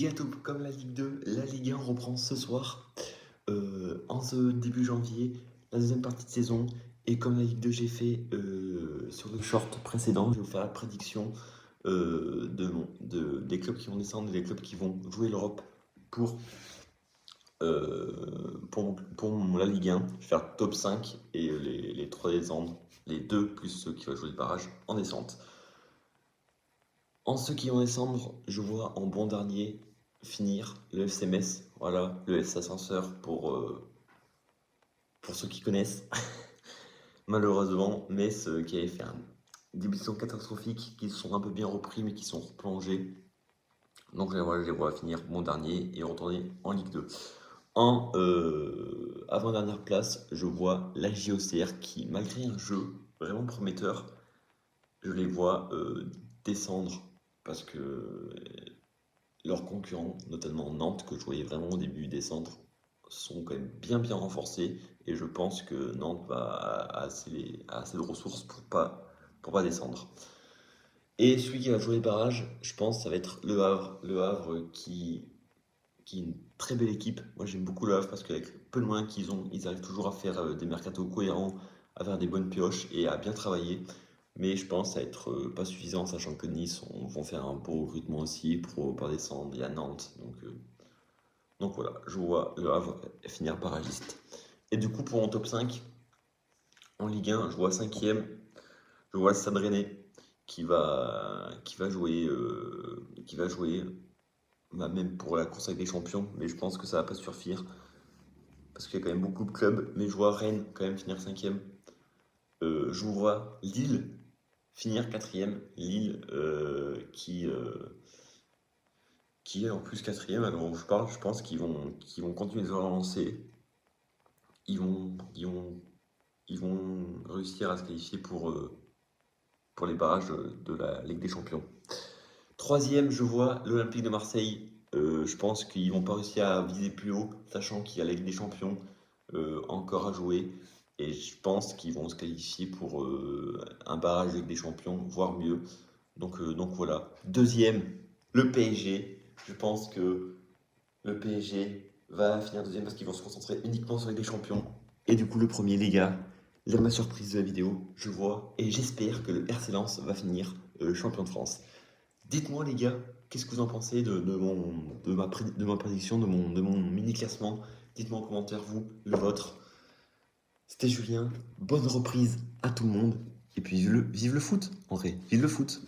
gars, tout comme la Ligue 2, la Ligue 1 reprend ce soir, en ce début janvier, la deuxième partie de saison. Et comme la Ligue 2, j'ai fait sur le short précédent, je vais vous faire la prédiction des clubs qui vont descendre et des clubs qui vont jouer l'Europe pour, la Ligue 1. Je vais faire top 5 et les 3 descendent, les 2 plus ceux qui vont jouer le barrage en descente. En ceux qui vont descendre, je vois en bon dernier finir le FC Metz, voilà, le FC Ascenseur pour ceux qui connaissent. Malheureusement, Metz qui avait fait un début de saison catastrophique, qui se sont un peu bien repris mais qui sont replongés. Donc je les vois finir bon dernier et retourner en Ligue 2. En avant-dernière place, je vois la JOCR qui, malgré un jeu vraiment prometteur, je les vois descendre parce que leurs concurrents, notamment Nantes, que je voyais vraiment au début descendre, sont quand même bien renforcés. Et je pense que Nantes a assez de ressources pour pas descendre. Et celui qui va jouer les barrages, je pense, ça va être Le Havre. Le Havre qui est une très belle équipe. Moi, j'aime beaucoup Le Havre parce qu'avec peu de moyens qu'ils ont, ils arrivent toujours à faire des mercatos cohérents, à faire des bonnes pioches et à bien travailler. Mais je pense à être pas suffisant, sachant que Nice vont faire un beau recrutement aussi pour pas descendre. Il y a Nantes. Donc voilà, je vois Le Havre finir barragiste. Et du coup, pour mon top 5, en Ligue 1, je vois 5e, je vois le Stade Rennais qui va jouer bah, même pour la course avec les champions, mais je pense que ça va pas suffire parce qu'il y a quand même beaucoup de clubs. Mais je vois Rennes quand même finir 5e. Je vois Lille finir 4e. Lille qui est en plus 4e. Alors je pense qu'ils vont continuer de se relancer. Ils vont, ils vont, ils vont réussir à se qualifier pour les barrages de la Ligue des Champions. 3e, je vois l'Olympique de Marseille. Je pense qu'ils vont pas réussir à viser plus haut, sachant qu'il y a la Ligue des Champions encore à jouer. Et je pense qu'ils vont se qualifier pour un barrage de Ligue des Champions, voire mieux. Donc voilà. 2e, le PSG. Je pense que le PSG va finir 2e parce qu'ils vont se concentrer uniquement sur la Ligue des Champions. Et du coup, le premier, les gars, ma surprise de la vidéo, je vois et j'espère que le RC Lens va finir champion de France. Dites-moi les gars, qu'est-ce que vous en pensez de ma prédiction, de mon mini-classement. Dites-moi en commentaire, vous, le vôtre. C'était Julien, bonne reprise à tout le monde. Et puis vive le foot, en vrai, vive le foot.